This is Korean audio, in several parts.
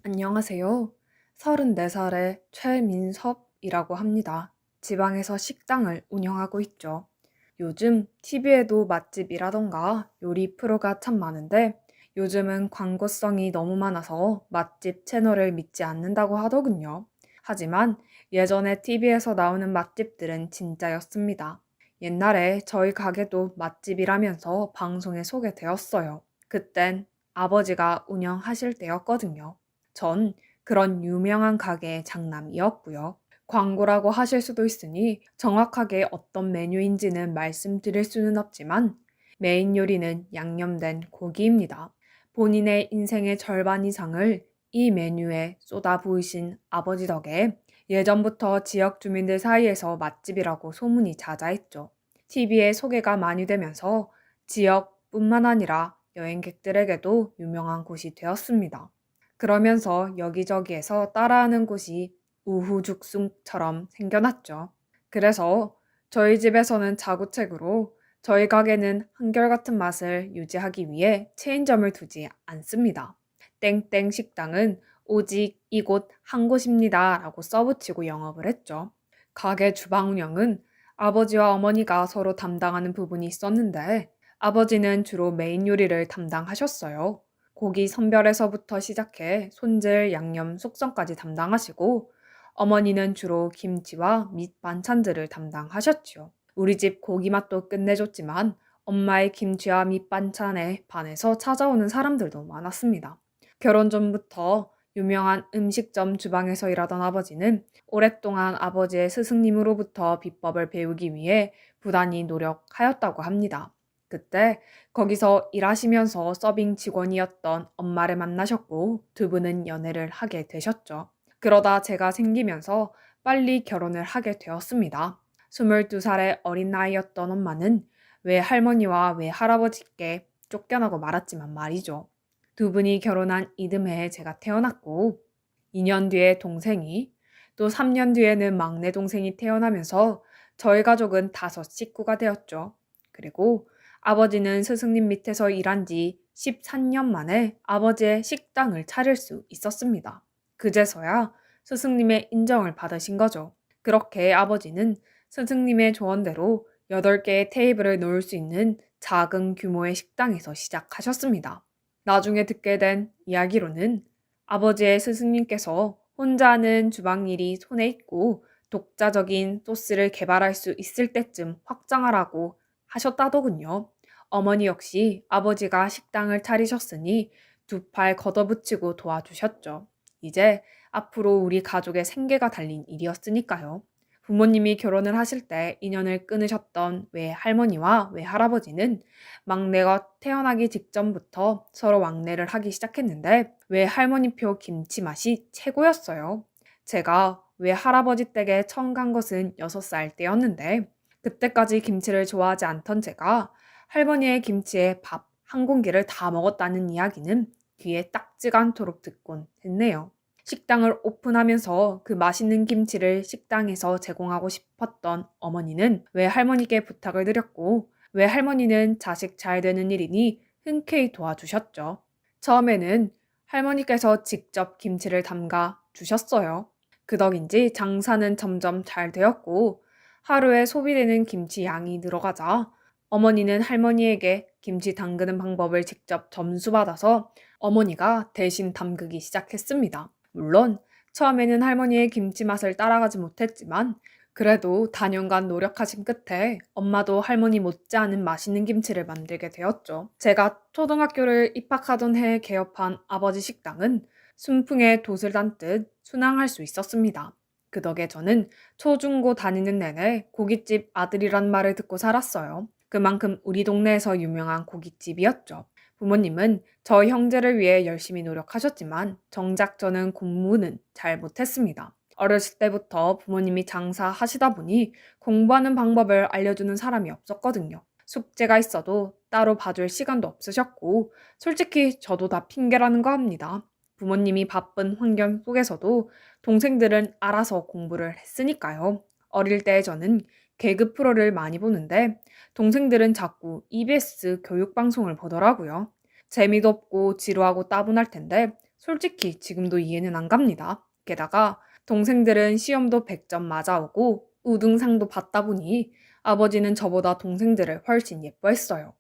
안녕하세요. 34살의 최민섭이라고 합니다. 지방에서 식당을 운영하고 있죠. 요즘 TV에도 맛집이라던가 요리 프로가 참 많은데 요즘은 광고성이 너무 많아서 맛집 채널을 믿지 않는다고 하더군요. 하지만 예전에 TV에서 나오는 맛집들은 진짜였습니다. 옛날에 저희 가게도 맛집이라면서 방송에 소개되었어요. 그땐 아버지가 운영하실 때였거든요. 전 그런 유명한 가게의 장남이었고요. 광고라고 하실 수도 있으니 정확하게 어떤 메뉴인지는 말씀드릴 수는 없지만 메인 요리는 양념된 고기입니다. 본인의 인생의 절반 이상을 이 메뉴에 쏟아 부으신 아버지 덕에 예전부터 지역 주민들 사이에서 맛집이라고 소문이 자자했죠. TV에 소개가 많이 되면서 지역뿐만 아니라 여행객들에게도 유명한 곳이 되었습니다. 그러면서 여기저기에서 따라하는 곳이 우후죽순처럼 생겨났죠. 그래서 저희 집에서는 자구책으로 저희 가게는 한결같은 맛을 유지하기 위해 체인점을 두지 않습니다. 땡땡 식당은 오직 이곳 한 곳입니다 라고 써붙이고 영업을 했죠. 가게 주방 운영은 아버지와 어머니가 서로 담당하는 부분이 있었는데 아버지는 주로 메인 요리를 담당하셨어요. 고기 선별에서부터 시작해 손질, 양념, 숙성까지 담당하시고 어머니는 주로 김치와 밑반찬들을 담당하셨지요. 우리 집 고기 맛도 끝내줬지만 엄마의 김치와 밑반찬에 반해서 찾아오는 사람들도 많았습니다. 결혼 전부터 유명한 음식점 주방에서 일하던 아버지는 오랫동안 아버지의 스승님으로부터 비법을 배우기 위해 부단히 노력하였다고 합니다. 그때 거기서 일하시면서 서빙 직원이었던 엄마를 만나셨고 두 분은 연애를 하게 되셨죠. 그러다 제가 생기면서 빨리 결혼을 하게 되었습니다. 22살의 어린 나이였던 엄마는 외할머니와 외할아버지께 쫓겨나고 말았지만 말이죠. 두 분이 결혼한 이듬해에 제가 태어났고 2년 뒤에 동생이 또 3년 뒤에는 막내 동생이 태어나면서 저희 가족은 5식구가 되었죠. 그리고 아버지는 스승님 밑에서 일한 지 13년 만에 아버지의 식당을 차릴 수 있었습니다. 그제서야 스승님의 인정을 받으신 거죠. 그렇게 아버지는 스승님의 조언대로 8개의 테이블을 놓을 수 있는 작은 규모의 식당에서 시작하셨습니다. 나중에 듣게 된 이야기로는 아버지의 스승님께서 혼자 하는 주방 일이 손에 있고 독자적인 소스를 개발할 수 있을 때쯤 확장하라고 하셨다더군요. 어머니 역시 아버지가 식당을 차리셨으니 두 팔 걷어붙이고 도와주셨죠. 이제 앞으로 우리 가족의 생계가 달린 일이었으니까요. 부모님이 결혼을 하실 때 인연을 끊으셨던 외할머니와 외할아버지는 막내가 태어나기 직전부터 서로 왕래를 하기 시작했는데 외할머니표 김치 맛이 최고였어요. 제가 외할아버지 댁에 처음 간 것은 6살 때였는데 그때까지 김치를 좋아하지 않던 제가 할머니의 김치에 밥 한 공기를 다 먹었다는 이야기는 귀에 딱지가 않도록 듣곤 했네요. 식당을 오픈하면서 그 맛있는 김치를 식당에서 제공하고 싶었던 어머니는 외할머니께 부탁을 드렸고 외할머니는 자식 잘 되는 일이니 흔쾌히 도와주셨죠. 처음에는 할머니께서 직접 김치를 담가 주셨어요. 그 덕인지 장사는 점점 잘 되었고 하루에 소비되는 김치 양이 늘어가자 어머니는 할머니에게 김치 담그는 방법을 직접 점수받아서 어머니가 대신 담그기 시작했습니다. 물론 처음에는 할머니의 김치 맛을 따라가지 못했지만 그래도 단연간 노력하신 끝에 엄마도 할머니 못지않은 맛있는 김치를 만들게 되었죠. 제가 초등학교를 입학하던 해에 개업한 아버지 식당은 순풍에 돛을 담듯 순항할 수 있었습니다. 그 덕에 저는 초중고 다니는 내내 고깃집 아들이란 말을 듣고 살았어요. 그만큼 우리 동네에서 유명한 고깃집이었죠. 부모님은 저 형제를 위해 열심히 노력하셨지만 정작 저는 공부는 잘 못했습니다. 어렸을 때부터 부모님이 장사하시다 보니 공부하는 방법을 알려주는 사람이 없었거든요. 숙제가 있어도 따로 봐줄 시간도 없으셨고 솔직히 저도 다 핑계라는 거 합니다. 부모님이 바쁜 환경 속에서도 동생들은 알아서 공부를 했으니까요. 어릴 때 저는 개그 프로를 많이 보는데 동생들은 자꾸 EBS 교육방송을 보더라고요. 재미도 없고 지루하고 따분할 텐데 솔직히 지금도 이해는 안 갑니다. 게다가 동생들은 시험도 100점 맞아오고 우등상도 받다 보니 아버지는 저보다 동생들을 훨씬 예뻐했어요.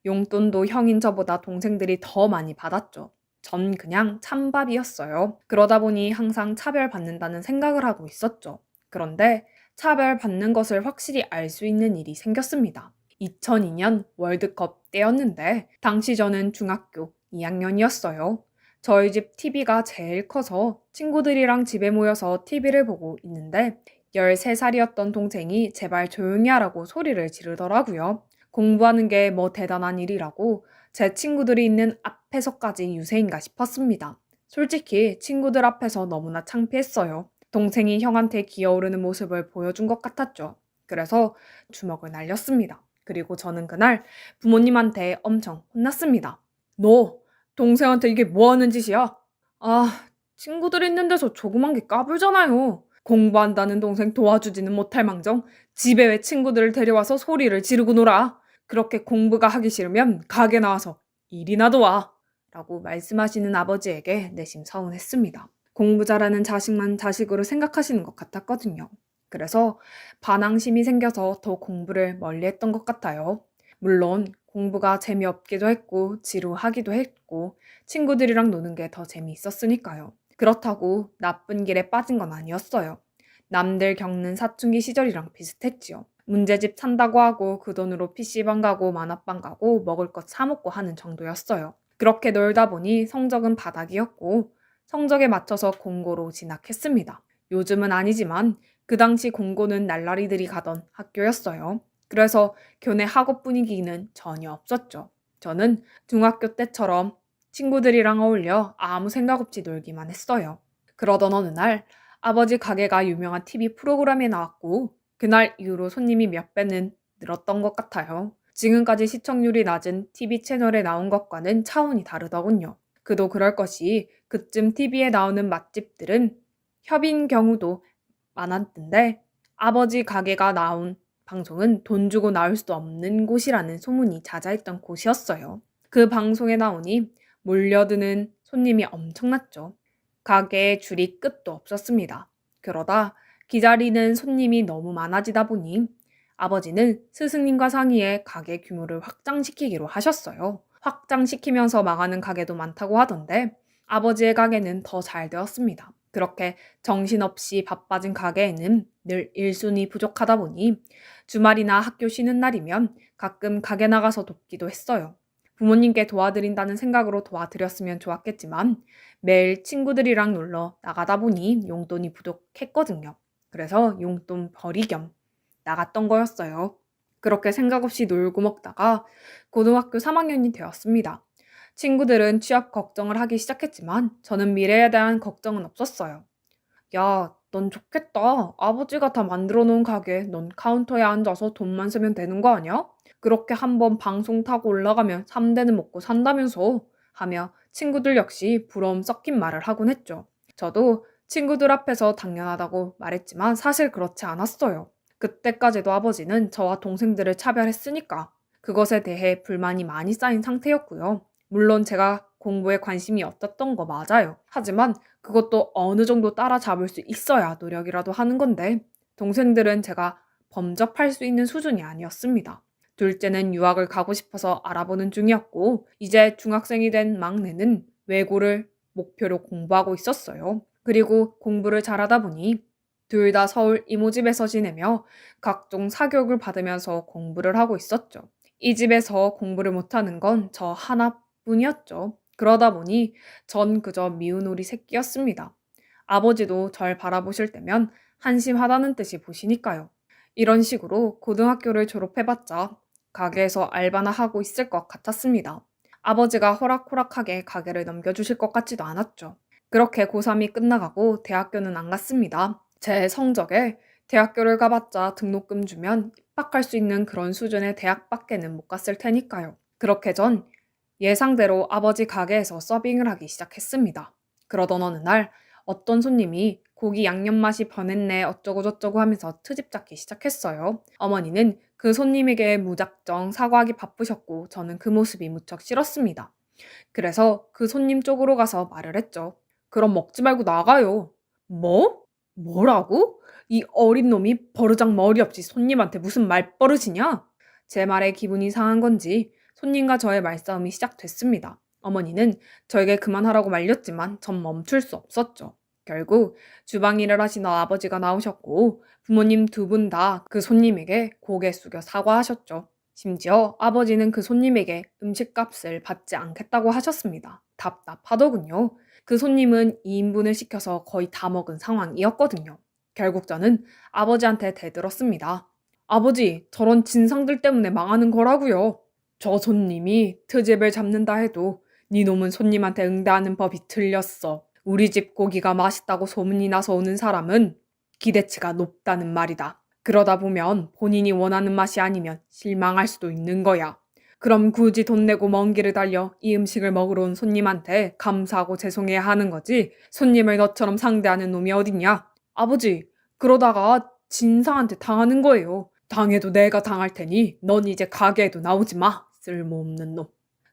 용돈도 형인 저보다 동생들이 더 많이 받았죠. 전 그냥 찬밥이었어요. 그러다 보니 항상 차별받는다는 생각을 하고 있었죠. 그런데 차별받는 것을 확실히 알 수 있는 일이 생겼습니다. 2002년 월드컵 때였는데 당시 저는 중학교 2학년이었어요. 저희 집 TV가 제일 커서 친구들이랑 집에 모여서 TV를 보고 있는데 13살이었던 동생이 제발 조용히 하라고 소리를 지르더라고요. 공부하는 게 뭐 대단한 일이라고 제 친구들이 있는 앞에서까지 유세인가 싶었습니다. 솔직히 친구들 앞에서 너무나 창피했어요. 동생이 형한테 기어오르는 모습을 보여준 것 같았죠. 그래서 주먹을 날렸습니다. 그리고 저는 그날 부모님한테 엄청 혼났습니다. 너 동생한테 이게 뭐 하는 짓이야? 아, 친구들 있는 데서 조그만 게 까불잖아요. 공부한다는 동생 도와주지는 못할 망정 집에 왜 친구들을 데려와서 소리를 지르고 놀아? 그렇게 공부가 하기 싫으면 가게 나와서 일이나 도와. 라고 말씀하시는 아버지에게 내심 서운했습니다. 공부 잘하는 자식만 자식으로 생각하시는 것 같았거든요. 그래서 반항심이 생겨서 더 공부를 멀리했던 것 같아요. 물론 공부가 재미없기도 했고 지루하기도 했고 친구들이랑 노는 게 더 재미있었으니까요. 그렇다고 나쁜 길에 빠진 건 아니었어요. 남들 겪는 사춘기 시절이랑 비슷했지요. 문제집 산다고 하고 그 돈으로 PC방 가고 만화방 가고 먹을 것 사 먹고 하는 정도였어요. 그렇게 놀다 보니 성적은 바닥이었고 성적에 맞춰서 공고로 진학했습니다. 요즘은 아니지만 그 당시 공고는 날라리들이 가던 학교였어요. 그래서 교내 학업 분위기는 전혀 없었죠. 저는 중학교 때처럼 친구들이랑 어울려 아무 생각 없이 놀기만 했어요. 그러던 어느 날 아버지 가게가 유명한 TV 프로그램에 나왔고 그날 이후로 손님이 몇 배는 늘었던 것 같아요. 지금까지 시청률이 낮은 TV 채널에 나온 것과는 차원이 다르더군요. 그도 그럴 것이 그쯤 TV에 나오는 맛집들은 협인 경우도 많았던데 아버지 가게가 나온 방송은 돈 주고 나올 수 없는 곳이라는 소문이 자자했던 곳이었어요. 그 방송에 나오니 몰려드는 손님이 엄청났죠. 가게에 줄이 끝도 없었습니다. 그러다 기다리는 손님이 너무 많아지다 보니 아버지는 스승님과 상의해 가게 규모를 확장시키기로 하셨어요. 확장시키면서 망하는 가게도 많다고 하던데 아버지의 가게는 더 잘 되었습니다. 그렇게 정신없이 바빠진 가게에는 늘 일손이 부족하다 보니 주말이나 학교 쉬는 날이면 가끔 가게 나가서 돕기도 했어요. 부모님께 도와드린다는 생각으로 도와드렸으면 좋았겠지만 매일 친구들이랑 놀러 나가다 보니 용돈이 부족했거든요. 그래서 용돈 벌이 겸 나갔던 거였어요. 그렇게 생각 없이 놀고 먹다가 고등학교 3학년이 되었습니다. 친구들은 취업 걱정을 하기 시작했지만 저는 미래에 대한 걱정은 없었어요. 야, 넌 좋겠다. 아버지가 다 만들어 놓은 가게 넌 카운터에 앉아서 돈만 쓰면 되는 거 아니야? 그렇게 한번 방송 타고 올라가면 3대는 먹고 산다면서 하며 친구들 역시 부러움 섞인 말을 하곤 했죠. 저도 친구들 앞에서 당연하다고 말했지만 사실 그렇지 않았어요. 그때까지도 아버지는 저와 동생들을 차별했으니까 그것에 대해 불만이 많이 쌓인 상태였고요. 물론 제가 공부에 관심이 없었던 거 맞아요. 하지만 그것도 어느 정도 따라잡을 수 있어야 노력이라도 하는 건데 동생들은 제가 범접할 수 있는 수준이 아니었습니다. 둘째는 유학을 가고 싶어서 알아보는 중이었고 이제 중학생이 된 막내는 외고를 목표로 공부하고 있었어요. 그리고 공부를 잘하다 보니 둘 다 서울 이모 집에서 지내며 각종 사교육을 받으면서 공부를 하고 있었죠. 이 집에서 공부를 못하는 건 저 하나뿐이었죠. 그러다 보니 전 그저 미운 오리 새끼였습니다. 아버지도 절 바라보실 때면 한심하다는 뜻이 보시니까요. 이런 식으로 고등학교를 졸업해봤자 가게에서 알바나 하고 있을 것 같았습니다. 아버지가 호락호락하게 가게를 넘겨주실 것 같지도 않았죠. 그렇게 고3이 끝나가고 대학교는 안 갔습니다. 제 성적에 대학교를 가봤자 등록금 주면 입학할 수 있는 그런 수준의 대학밖에는 못 갔을 테니까요. 그렇게 전 예상대로 아버지 가게에서 서빙을 하기 시작했습니다. 그러던 어느 날 어떤 손님이 고기 양념 맛이 변했네 어쩌고저쩌고 하면서 트집 잡기 시작했어요. 어머니는 그 손님에게 무작정 사과하기 바쁘셨고 저는 그 모습이 무척 싫었습니다. 그래서 그 손님 쪽으로 가서 말을 했죠. 그럼 먹지 말고 나가요. 뭐? 뭐라고? 이 어린 놈이 버르장 머리 없이 손님한테 무슨 말버릇이냐? 제 말에 기분이 상한 건지 손님과 저의 말싸움이 시작됐습니다. 어머니는 저에게 그만하라고 말렸지만 전 멈출 수 없었죠. 결국 주방 일을 하시는 아버지가 나오셨고 부모님 두 분 다 그 손님에게 고개 숙여 사과하셨죠. 심지어 아버지는 그 손님에게 음식값을 받지 않겠다고 하셨습니다. 답답하더군요. 그 손님은 2인분을 시켜서 거의 다 먹은 상황이었거든요. 결국 저는 아버지한테 대들었습니다. 아버지, 저런 진상들 때문에 망하는 거라고요. 저 손님이 트집을 잡는다 해도 네 놈은 손님한테 응대하는 법이 틀렸어. 우리 집 고기가 맛있다고 소문이 나서 오는 사람은 기대치가 높다는 말이다. 그러다 보면 본인이 원하는 맛이 아니면 실망할 수도 있는 거야. 그럼 굳이 돈 내고 먼 길을 달려 이 음식을 먹으러 온 손님한테 감사하고 죄송해야 하는 거지. 손님을 너처럼 상대하는 놈이 어딨냐? 아버지, 그러다가 진상한테 당하는 거예요. 당해도 내가 당할 테니 넌 이제 가게에도 나오지 마. 쓸모없는 놈.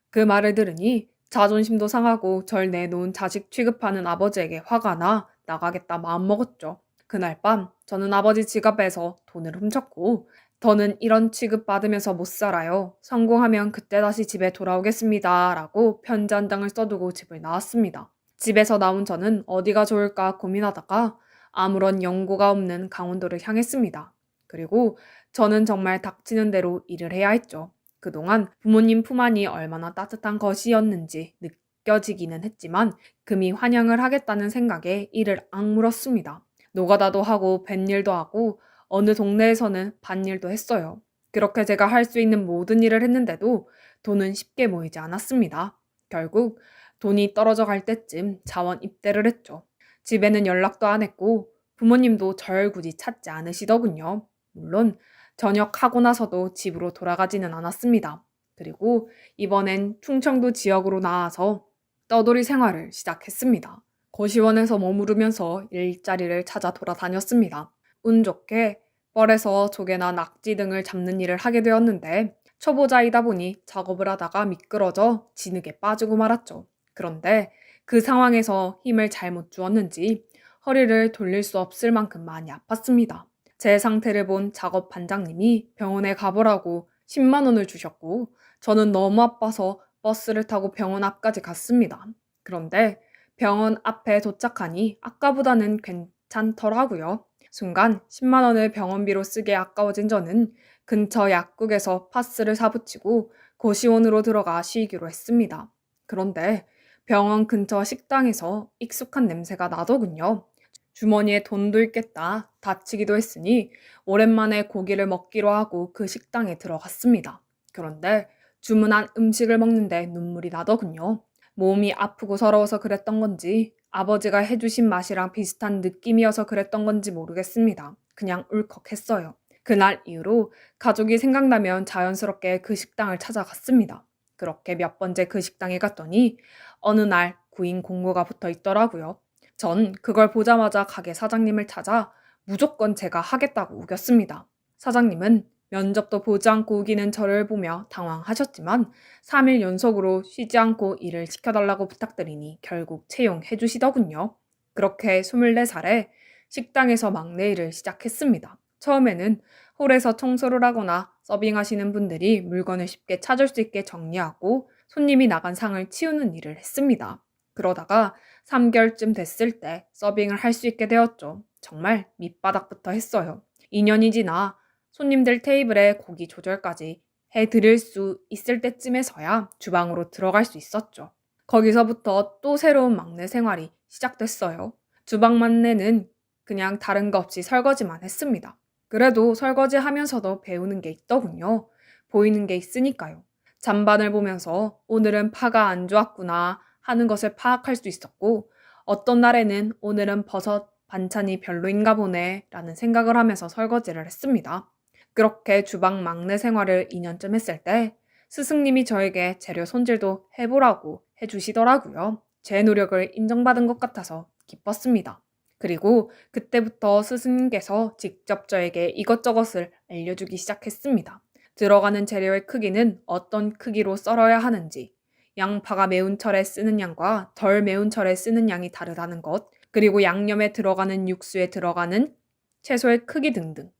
그 말을 들으니 자존심도 상하고 절 내놓은 자식 취급하는 아버지에게 화가 나 나가겠다 마음먹었죠. 그날 밤 저는 아버지 지갑에서 돈을 훔쳤고 더는 이런 취급 받으면서 못 살아요. 성공하면 그때 다시 집에 돌아오겠습니다. 라고 편지 한 장을 써두고 집을 나왔습니다. 집에서 나온 저는 어디가 좋을까 고민하다가 아무런 연고가 없는 강원도를 향했습니다. 그리고 저는 정말 닥치는 대로 일을 해야 했죠. 그동안 부모님 품 안이 얼마나 따뜻한 것이었는지 느껴지기는 했지만 금이 환영을 하겠다는 생각에 이를 악물었습니다. 노가다도 하고 뱃일도 하고 어느 동네에서는 밭일도 했어요. 그렇게 제가 할 수 있는 모든 일을 했는데도 돈은 쉽게 모이지 않았습니다. 결국 돈이 떨어져 갈 때쯤 자원 입대를 했죠. 집에는 연락도 안 했고 부모님도 절 굳이 찾지 않으시더군요. 물론 전역하고 나서도 집으로 돌아가지는 않았습니다. 그리고 이번엔 충청도 지역으로 나와서 떠돌이 생활을 시작했습니다. 고시원에서 머무르면서 일자리를 찾아 돌아다녔습니다. 운 좋게 뻘에서 조개나 낙지 등을 잡는 일을 하게 되었는데 초보자이다 보니 작업을 하다가 미끄러져 진흙에 빠지고 말았죠. 그런데 그 상황에서 힘을 잘못 주었는지 허리를 돌릴 수 없을 만큼 많이 아팠습니다. 제 상태를 본 작업 반장님이 병원에 가보라고 10만 원을 주셨고 저는 너무 아파서 버스를 타고 병원 앞까지 갔습니다. 그런데 병원 앞에 도착하니 아까보다는 괜찮더라고요. 순간 10만 원을 병원비로 쓰기에 아까워진 저는 근처 약국에서 파스를 사붙이고 고시원으로 들어가 쉬기로 했습니다. 그런데 병원 근처 식당에서 익숙한 냄새가 나더군요. 주머니에 돈도 있겠다 다치기도 했으니 오랜만에 고기를 먹기로 하고 그 식당에 들어갔습니다. 그런데 주문한 음식을 먹는데 눈물이 나더군요. 몸이 아프고 서러워서 그랬던 건지 아버지가 해주신 맛이랑 비슷한 느낌이어서 그랬던 건지 모르겠습니다. 그냥 울컥했어요. 그날 이후로 가족이 생각나면 자연스럽게 그 식당을 찾아갔습니다. 그렇게 몇 번째 그 식당에 갔더니 어느 날 구인 공고가 붙어 있더라고요. 전 그걸 보자마자 가게 사장님을 찾아 무조건 제가 하겠다고 우겼습니다. 사장님은 면접도 보지 않고 우기는 저를 보며 당황하셨지만 3일 연속으로 쉬지 않고 일을 시켜달라고 부탁드리니 결국 채용해 주시더군요. 그렇게 24살에 식당에서 막내 일을 시작했습니다. 처음에는 홀에서 청소를 하거나 서빙하시는 분들이 물건을 쉽게 찾을 수 있게 정리하고 손님이 나간 상을 치우는 일을 했습니다. 그러다가 3개월쯤 됐을 때 서빙을 할 수 있게 되었죠. 정말 밑바닥부터 했어요. 2년이 지나 손님들 테이블에 고기 조절까지 해드릴 수 있을 때쯤에서야 주방으로 들어갈 수 있었죠. 거기서부터 또 새로운 막내 생활이 시작됐어요. 주방 막내는 그냥 다른 거 없이 설거지만 했습니다. 그래도 설거지 하면서도 배우는 게 있더군요. 보이는 게 있으니까요. 잔반을 보면서 오늘은 파가 안 좋았구나 하는 것을 파악할 수 있었고 어떤 날에는 오늘은 버섯 반찬이 별로인가 보네 라는 생각을 하면서 설거지를 했습니다. 그렇게 주방 막내 생활을 2년쯤 했을 때 스승님이 저에게 재료 손질도 해보라고 해주시더라고요. 제 노력을 인정받은 것 같아서 기뻤습니다. 그리고 그때부터 스승님께서 직접 저에게 이것저것을 알려주기 시작했습니다. 들어가는 재료의 크기는 어떤 크기로 썰어야 하는지, 양파가 매운 철에 쓰는 양과 덜 매운 철에 쓰는 양이 다르다는 것, 그리고 양념에 들어가는 육수에 들어가는 채소의 크기 등등.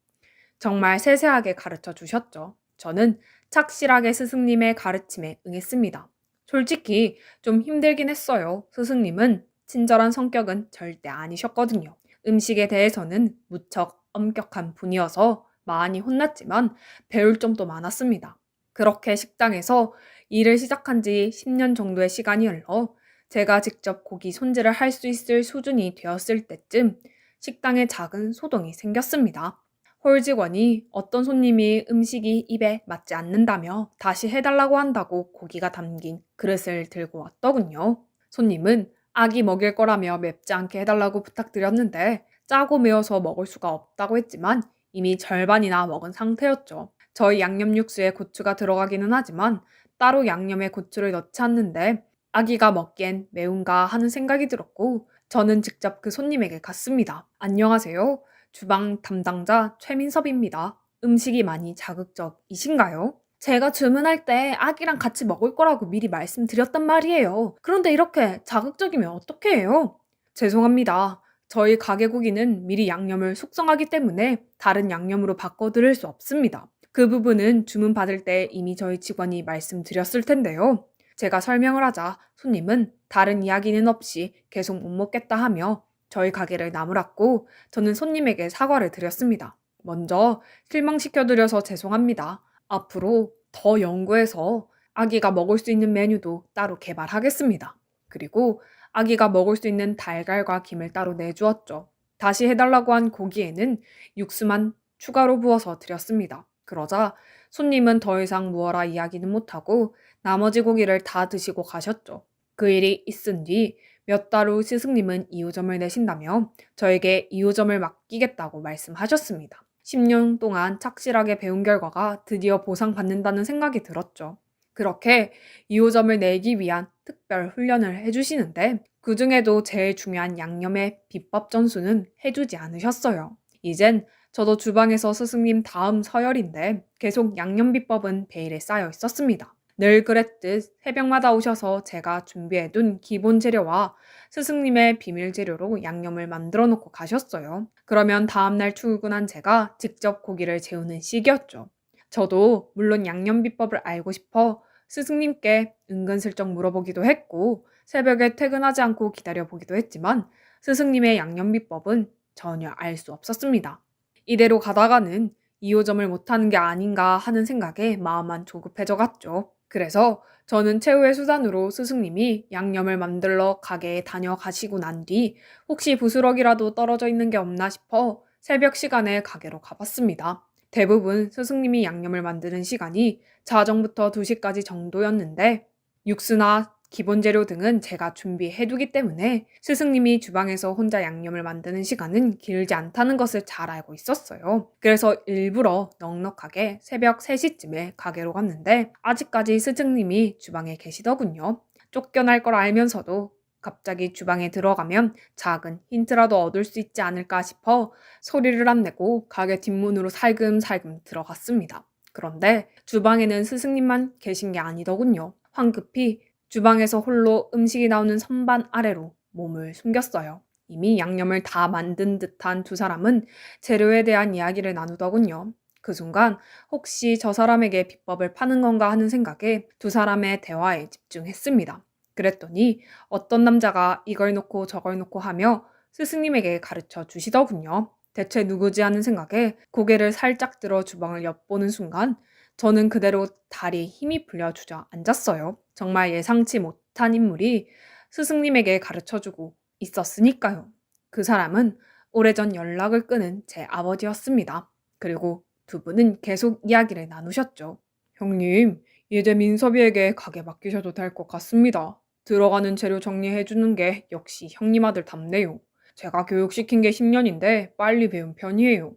정말 세세하게 가르쳐 주셨죠. 저는 착실하게 스승님의 가르침에 응했습니다. 솔직히 좀 힘들긴 했어요. 스승님은 친절한 성격은 절대 아니셨거든요. 음식에 대해서는 무척 엄격한 분이어서 많이 혼났지만 배울 점도 많았습니다. 그렇게 식당에서 일을 시작한 지 10년 정도의 시간이 흘러 제가 직접 고기 손질을 할 수 있을 수준이 되었을 때쯤 식당에 작은 소동이 생겼습니다. 홀 직원이 어떤 손님이 음식이 입에 맞지 않는다며 다시 해달라고 한다고 고기가 담긴 그릇을 들고 왔더군요. 손님은 아기 먹일 거라며 맵지 않게 해달라고 부탁드렸는데 짜고 매워서 먹을 수가 없다고 했지만 이미 절반이나 먹은 상태였죠. 저희 양념 육수에 고추가 들어가기는 하지만 따로 양념에 고추를 넣지 않는데 아기가 먹기엔 매운가 하는 생각이 들었고 저는 직접 그 손님에게 갔습니다. 안녕하세요. 주방 담당자 최민섭입니다. 음식이 많이 자극적이신가요? 제가 주문할 때 아기랑 같이 먹을 거라고 미리 말씀드렸단 말이에요. 그런데 이렇게 자극적이면 어떻게 해요? 죄송합니다. 저희 가게 고기는 미리 양념을 숙성하기 때문에 다른 양념으로 바꿔드릴 수 없습니다. 그 부분은 주문 받을 때 이미 저희 직원이 말씀드렸을 텐데요. 제가 설명을 하자 손님은 다른 이야기는 없이 계속 못 먹겠다 하며 저희 가게를 나무랐고 저는 손님에게 사과를 드렸습니다. 먼저 실망시켜드려서 죄송합니다. 앞으로 더 연구해서 아기가 먹을 수 있는 메뉴도 따로 개발하겠습니다. 그리고 아기가 먹을 수 있는 달걀과 김을 따로 내주었죠. 다시 해달라고 한 고기에는 육수만 추가로 부어서 드렸습니다. 그러자 손님은 더 이상 무어라 이야기는 못하고 나머지 고기를 다 드시고 가셨죠. 그 일이 있은 뒤 몇 달 후 스승님은 2호점을 내신다며 저에게 2호점을 맡기겠다고 말씀하셨습니다. 10년 동안 착실하게 배운 결과가 드디어 보상받는다는 생각이 들었죠. 그렇게 2호점을 내기 위한 특별 훈련을 해주시는데 그 중에도 제일 중요한 양념의 비법 전수는 해주지 않으셨어요. 이젠 저도 주방에서 스승님 다음 서열인데 계속 양념 비법은 베일에 쌓여 있었습니다. 늘 그랬듯 새벽마다 오셔서 제가 준비해둔 기본 재료와 스승님의 비밀 재료로 양념을 만들어 놓고 가셨어요. 그러면 다음날 출근한 제가 직접 고기를 재우는 시기였죠. 저도 물론 양념 비법을 알고 싶어 스승님께 은근슬쩍 물어보기도 했고 새벽에 퇴근하지 않고 기다려보기도 했지만 스승님의 양념 비법은 전혀 알 수 없었습니다. 이대로 가다가는 2호점을 못하는 게 아닌가 하는 생각에 마음만 조급해져 갔죠. 그래서 저는 최후의 수단으로 스승님이 양념을 만들러 가게에 다녀가시고 난 뒤 혹시 부스러기라도 떨어져 있는 게 없나 싶어 새벽 시간에 가게로 가봤습니다. 대부분 스승님이 양념을 만드는 시간이 자정부터 2시까지 정도였는데 육수나 기본 재료 등은 제가 준비해두기 때문에 스승님이 주방에서 혼자 양념을 만드는 시간은 길지 않다는 것을 잘 알고 있었어요. 그래서 일부러 넉넉하게 새벽 3시쯤에 가게로 갔는데 아직까지 스승님이 주방에 계시더군요. 쫓겨날 걸 알면서도 갑자기 주방에 들어가면 작은 힌트라도 얻을 수 있지 않을까 싶어 소리를 안 내고 가게 뒷문으로 살금살금 들어갔습니다. 그런데 주방에는 스승님만 계신 게 아니더군요. 황급히 주방에서 홀로 음식이 나오는 선반 아래로 몸을 숨겼어요. 이미 양념을 다 만든 듯한 두 사람은 재료에 대한 이야기를 나누더군요. 그 순간 혹시 저 사람에게 비법을 파는 건가 하는 생각에 두 사람의 대화에 집중했습니다. 그랬더니 어떤 남자가 이걸 놓고 저걸 놓고 하며 스승님에게 가르쳐 주시더군요. 대체 누구지 하는 생각에 고개를 살짝 들어 주방을 엿보는 순간 저는 그대로 다리에 힘이 풀려 주저앉았어요. 정말 예상치 못한 인물이 스승님에게 가르쳐주고 있었으니까요. 그 사람은 오래전 연락을 끊은 제 아버지였습니다. 그리고 두 분은 계속 이야기를 나누셨죠. 형님, 이제 민섭이에게 가게 맡기셔도 될 것 같습니다. 들어가는 재료 정리해주는 게 역시 형님 아들 답네요. 제가 교육시킨 게 10년인데 빨리 배운 편이에요.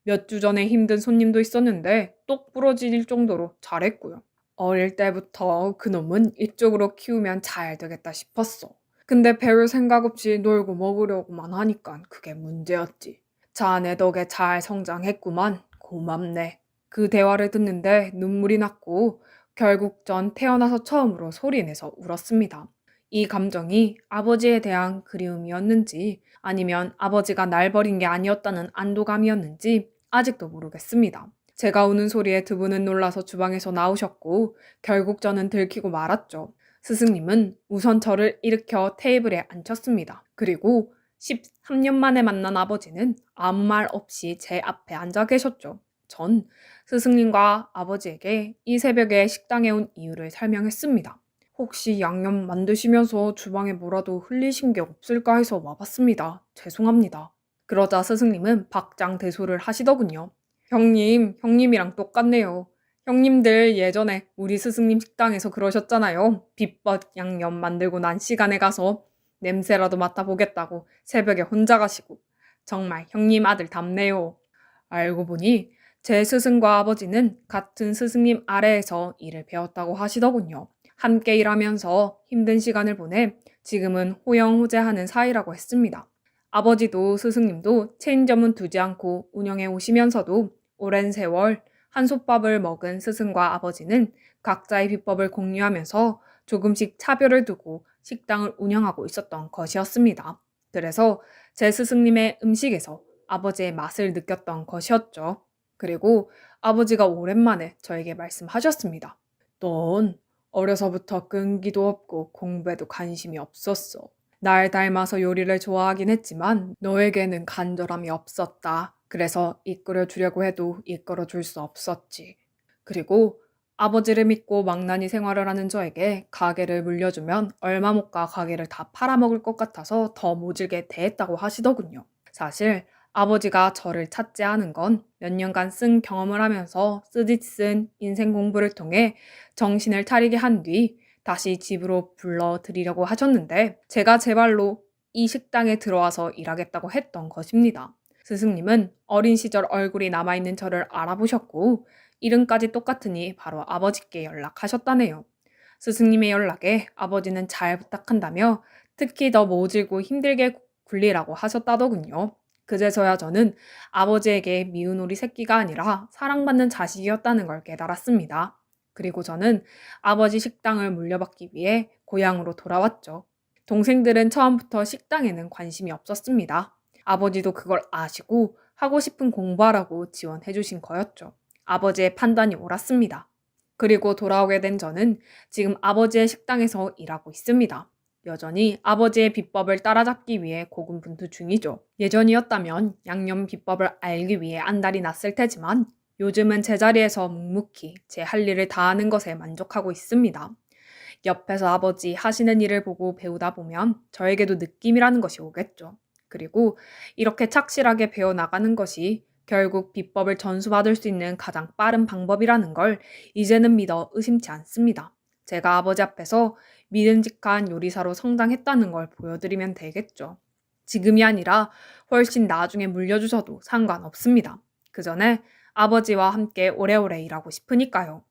몇 주 전에 힘든 손님도 있었는데 똑 부러질 정도로 잘했고요. 어릴 때부터 그놈은 이쪽으로 키우면 잘 되겠다 싶었어. 근데 배울 생각 없이 놀고 먹으려고만 하니까 그게 문제였지. 자네 덕에 잘 성장했구만. 고맙네. 그 대화를 듣는데 눈물이 났고 결국 전 태어나서 처음으로 소리내서 울었습니다. 이 감정이 아버지에 대한 그리움이었는지 아니면 아버지가 날 버린 게 아니었다는 안도감이었는지 아직도 모르겠습니다. 제가 우는 소리에 두 분은 놀라서 주방에서 나오셨고 결국 저는 들키고 말았죠. 스승님은 우선 저를 일으켜 테이블에 앉혔습니다. 그리고 13년 만에 만난 아버지는 아무 말 없이 제 앞에 앉아 계셨죠. 전 스승님과 아버지에게 이 새벽에 식당에 온 이유를 설명했습니다. 혹시 양념 만드시면서 주방에 뭐라도 흘리신 게 없을까 해서 와봤습니다. 죄송합니다. 그러자 스승님은 박장대소를 하시더군요. 형님이랑 똑같네요. 형님들 예전에 우리 스승님 식당에서 그러셨잖아요. 비법 양념 만들고 난 시간에 가서 냄새라도 맡아보겠다고 새벽에 혼자 가시고. 정말 형님 아들 답네요. 알고 보니 제 스승과 아버지는 같은 스승님 아래에서 일을 배웠다고 하시더군요. 함께 일하면서 힘든 시간을 보내 지금은 호영호재하는 사이라고 했습니다. 아버지도 스승님도 체인점은 두지 않고 운영해 오시면서도 오랜 세월 한솥밥을 먹은 스승과 아버지는 각자의 비법을 공유하면서 조금씩 차별을 두고 식당을 운영하고 있었던 것이었습니다. 그래서 제 스승님의 음식에서 아버지의 맛을 느꼈던 것이었죠. 그리고 아버지가 오랜만에 저에게 말씀하셨습니다. 넌 어려서부터 끈기도 없고 공부에도 관심이 없었어. 날 닮아서 요리를 좋아하긴 했지만 너에게는 간절함이 없었다. 그래서 이끌어 주려고 해도 이끌어 줄 수 없었지. 그리고 아버지를 믿고 망나니 생활을 하는 저에게 가게를 물려주면 얼마 못 가 가게를 다 팔아먹을 것 같아서 더 모질게 대했다고 하시더군요. 사실 아버지가 저를 찾지 않은 건 몇 년간 쓴 경험을 하면서 쓰디쓴 인생 공부를 통해 정신을 차리게 한 뒤 다시 집으로 불러드리려고 하셨는데 제가 제 발로 이 식당에 들어와서 일하겠다고 했던 것입니다. 스승님은 어린 시절 얼굴이 남아있는 저를 알아보셨고 이름까지 똑같으니 바로 아버지께 연락하셨다네요. 스승님의 연락에 아버지는 잘 부탁한다며 특히 더 모질고 힘들게 굴리라고 하셨다더군요. 그제서야 저는 아버지에게 미운 우리 새끼가 아니라 사랑받는 자식이었다는 걸 깨달았습니다. 그리고 저는 아버지 식당을 물려받기 위해 고향으로 돌아왔죠. 동생들은 처음부터 식당에는 관심이 없었습니다. 아버지도 그걸 아시고 하고 싶은 공부하라고 지원해 주신 거였죠. 아버지의 판단이 옳았습니다. 그리고 돌아오게 된 저는 지금 아버지의 식당에서 일하고 있습니다. 여전히 아버지의 비법을 따라잡기 위해 고군분투 중이죠. 예전이었다면 양념 비법을 알기 위해 안달이 났을 테지만 요즘은 제자리에서 묵묵히 제 할 일을 다하는 것에 만족하고 있습니다. 옆에서 아버지 하시는 일을 보고 배우다 보면 저에게도 느낌이라는 것이 오겠죠. 그리고 이렇게 착실하게 배워나가는 것이 결국 비법을 전수받을 수 있는 가장 빠른 방법이라는 걸 이제는 믿어 의심치 않습니다. 제가 아버지 앞에서 믿음직한 요리사로 성장했다는 걸 보여드리면 되겠죠. 지금이 아니라 훨씬 나중에 물려주셔도 상관없습니다. 그 전에 아버지와 함께 오래오래 일하고 싶으니까요.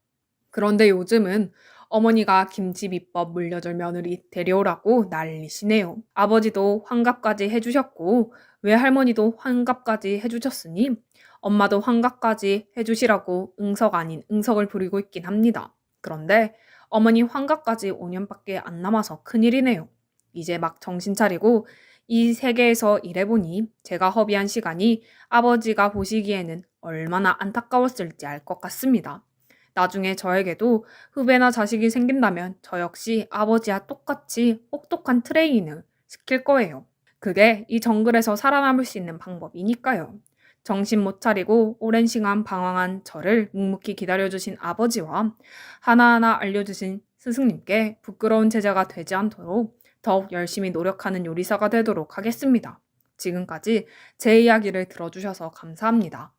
그런데 요즘은 어머니가 김치 비법 물려줄 며느리 데려오라고 난리시네요. 아버지도 환갑까지 해주셨고 외할머니도 환갑까지 해주셨으니 엄마도 환갑까지 해주시라고 응석 아닌 응석을 부리고 있긴 합니다. 그런데 어머니 환갑까지 5년밖에 안 남아서 큰일이네요. 이제 막 정신 차리고 이 세계에서 일해보니 제가 허비한 시간이 아버지가 보시기에는 얼마나 안타까웠을지 알 것 같습니다. 나중에 저에게도 후배나 자식이 생긴다면 저 역시 아버지와 똑같이 혹독한 트레이닝을 시킬 거예요. 그게 이 정글에서 살아남을 수 있는 방법이니까요. 정신 못 차리고 오랜 시간 방황한 저를 묵묵히 기다려주신 아버지와 하나하나 알려주신 스승님께 부끄러운 제자가 되지 않도록 더욱 열심히 노력하는 요리사가 되도록 하겠습니다. 지금까지 제 이야기를 들어주셔서 감사합니다.